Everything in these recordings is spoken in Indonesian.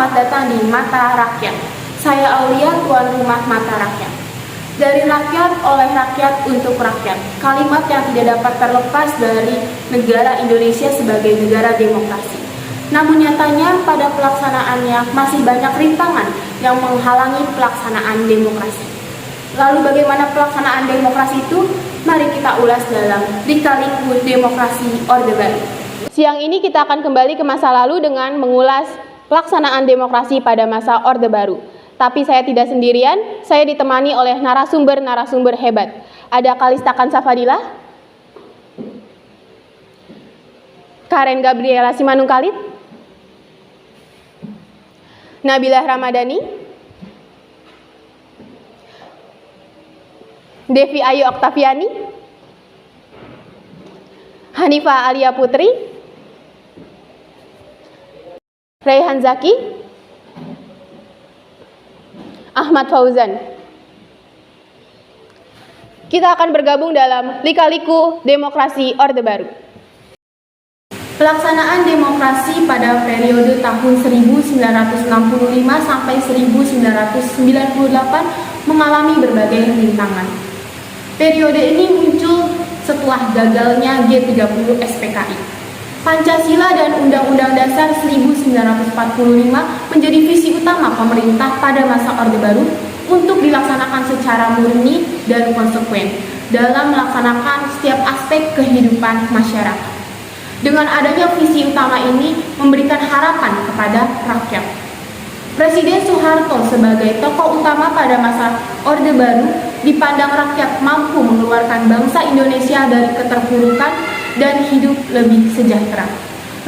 selamat datang di Mata Rakyat. Saya Aulia, tuan rumah Mata Rakyat. Dari rakyat, oleh rakyat, untuk rakyat. Kalimat yang tidak dapat terlepas dari negara Indonesia sebagai negara demokrasi. Namun nyatanya pada pelaksanaannya masih banyak rintangan yang menghalangi pelaksanaan demokrasi. Lalu bagaimana pelaksanaan demokrasi itu? Mari kita ulas dalam Lika-Liku Demokrasi Orde Baru. Siang ini kita akan kembali ke masa lalu dengan mengulas pelaksanaan demokrasi pada masa Orde Baru. Tapi saya tidak sendirian, saya ditemani oleh narasumber-narasumber hebat. Ada Kalista Kansafadila, Karen Gabriela Simanung Khalid, Nabilah Ramadhani, Devi Ayu Oktaviani, Hanifah Alia Putri, Raihan Zaki, Ahmad Fauzan. Kita akan bergabung dalam Lika-Liku Demokrasi Orde Baru. Pelaksanaan demokrasi pada periode tahun 1965 sampai 1998 mengalami berbagai rintangan. Periode ini muncul setelah gagalnya G30 SPKI. Pancasila dan Undang-Undang Dasar 1945 menjadi visi utama pemerintah pada masa Orde Baru untuk dilaksanakan secara murni dan konsekuen dalam melaksanakan setiap aspek kehidupan masyarakat. Dengan adanya visi utama ini memberikan harapan kepada rakyat. Presiden Soeharto sebagai tokoh utama pada masa Orde Baru dipandang rakyat mampu mengeluarkan bangsa Indonesia dari keterpurukan dan hidup lebih sejahtera.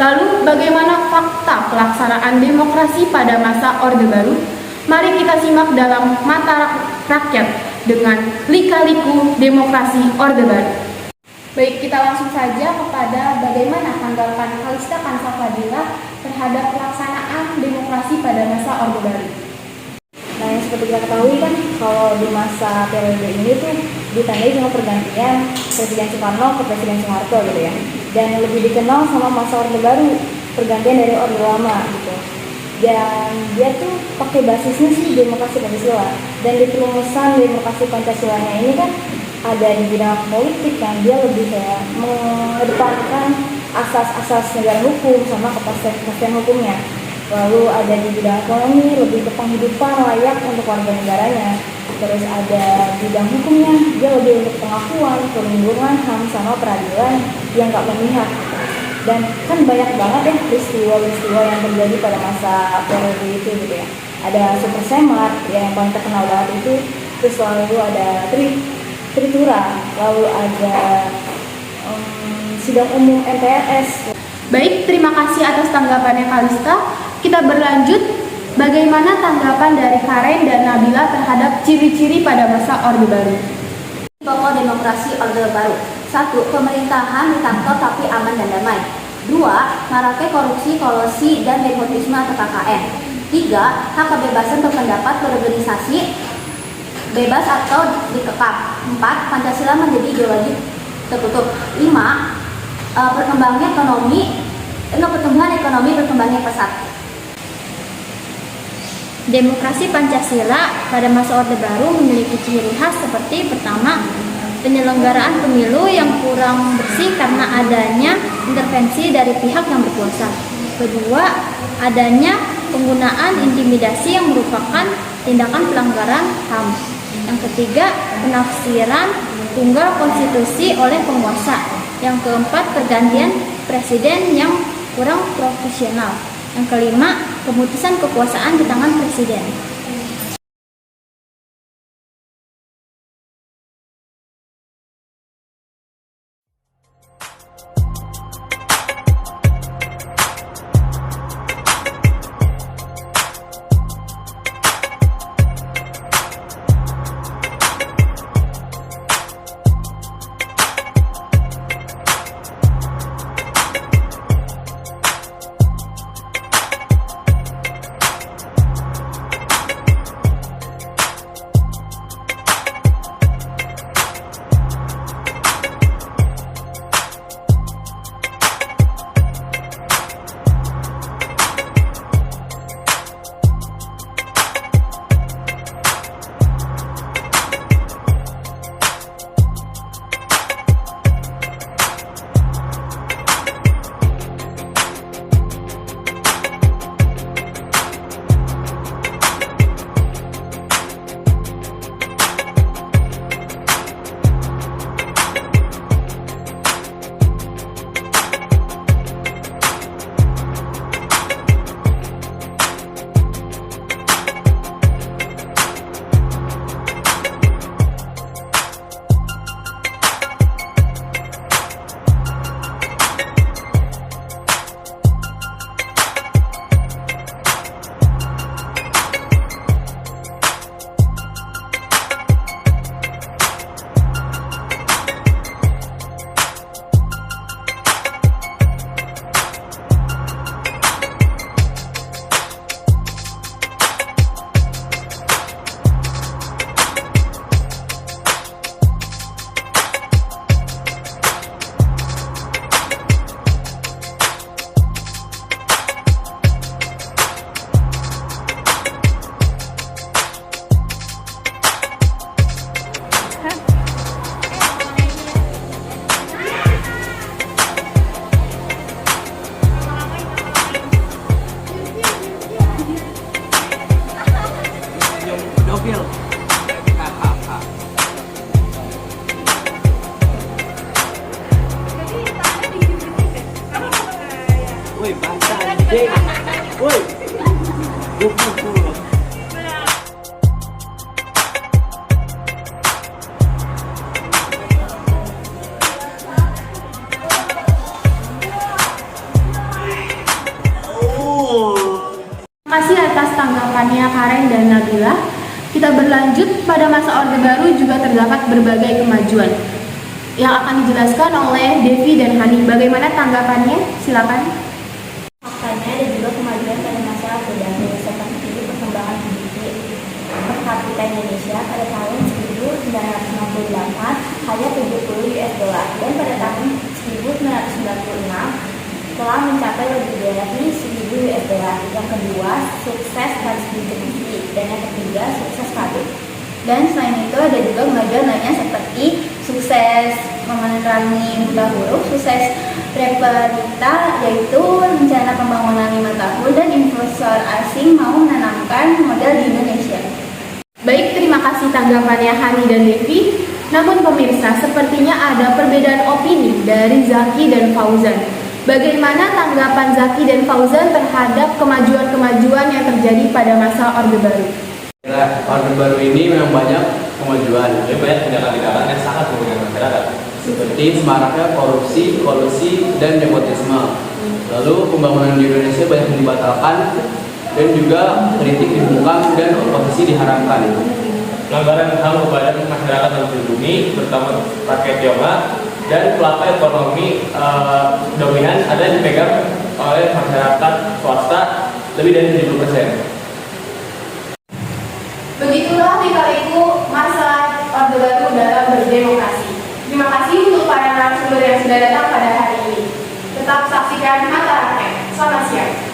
Lalu bagaimana fakta pelaksanaan demokrasi pada masa Orde Baru? Mari kita simak dalam Mata Rakyat dengan Lika-Liku Demokrasi Orde Baru. Baik, kita langsung saja kepada bagaimana tanggapan Kalista Kansafadila terhadap pelaksanaan demokrasi pada masa Orde Baru. Nah, yang seperti kita ketahui kan, kalau di masa periode ini tuh ditandai dengan pergantian Presiden Soekarno ke Presiden Soeharto gitu ya. Dan lebih dikenal sama masa Orde Baru, pergantian dari Orde Lama gitu. Dan dia tuh pakai basisnya sih demokrasi Pancasila. Dan di perumusan demokrasi Pancasilanya ini kan ada di bidang politik kan, dia lebih kayak mengedepankan asas-asas negara hukum sama kepastian hukumnya. Lalu ada di bidang ekonomi, lebih ke penghidupan layak untuk warga negaranya. Terus ada bidang hukumnya, dia lebih untuk pengakuan, perlindungan HAM sama peradilan yang gak memihak. Dan kan banyak banget ya peristiwa-peristiwa yang terjadi pada masa periode itu gitu ya. Ada Super Semar yang paling terkenal banget itu, terus lalu ada Tritura, lalu ada sidang umum MPRS. Baik, terima kasih atas tanggapannya Kalista. Kita berlanjut, bagaimana tanggapan dari Karen dan Nabila terhadap ciri-ciri pada masa Orde Baru? Pokok demokrasi Orde Baru. 1. Pemerintahan ditangkap tapi aman dan damai. 2. Merangkai korupsi, kolusi, dan nepotisme atau KKN. 3. Hak kebebasan berpendapat berorganisasi bebas atau dikekang. 4. Pancasila menjadi ideologi tertutup. 5. Pertumbuhan ekonomi berkembangnya pesat. Demokrasi Pancasila pada masa Orde Baru memiliki ciri khas seperti pertama, penyelenggaraan pemilu yang kurang bersih karena adanya intervensi dari pihak yang berkuasa. Kedua, adanya penggunaan intimidasi yang merupakan tindakan pelanggaran HAM. Yang ketiga, penafsiran tunggal konstitusi oleh penguasa. Yang keempat, pergantian presiden yang kurang profesional. Yang kelima, pemutusan kekuasaan di tangan presiden. tanggapannya Karen dan Nabila. Kita berlanjut, pada masa Orde Baru juga terdapat berbagai kemajuan yang akan dijelaskan oleh Devi dan Hani. Bagaimana tanggapannya? Silakan. Faktanya ada juga kemajuan pada masa Orde Baru seperti perkembangan GDP per kapita Indonesia pada tahun 1968 hanya 70 US dollar dan pada tahun 1996 telah mencapai lebih dari 1000 US dollar. Yang kedua, sukses transmigrasi, dan yang ketiga, sukses pabrik. Dan selain itu ada juga kemajuan lainnya seperti sukses memerangi buta huruf, sukses tripartita yaitu rencana pembangunan 5 tahun, dan investor asing mau menanamkan modal di Indonesia. Baik, terima kasih tanggapannya Hani dan Devi. Namun pemirsa, sepertinya ada perbedaan opini dari Zaki dan Fauzan. Bagaimana tanggapan Zaki dan Fauzan terhadap kemajuan-kemajuan yang terjadi pada masa Orde Baru? Orde Baru ini memang banyak kemajuan, banyak tindakan-tindakan yang sangat merugikan masyarakat, seperti semaraknya korupsi, kolusi, dan nepotisme. Lalu pembangunan di Indonesia banyak yang dibatalkan, dan juga kritik dibungkam dan oposisi diharamkan. Pelanggaran HAM kepada masyarakat yang dilindungi, terutama rakyat Jawa, dan pelaku ekonomi dominan ada yang dipegang oleh masyarakat swasta lebih dari 70%. Begitulah lika-liku masa Orde Baru dalam berdemokrasi. Terima kasih untuk para narasumber yang sudah datang pada hari ini. Tetap saksikan Mata Rakyat. Selamat siang.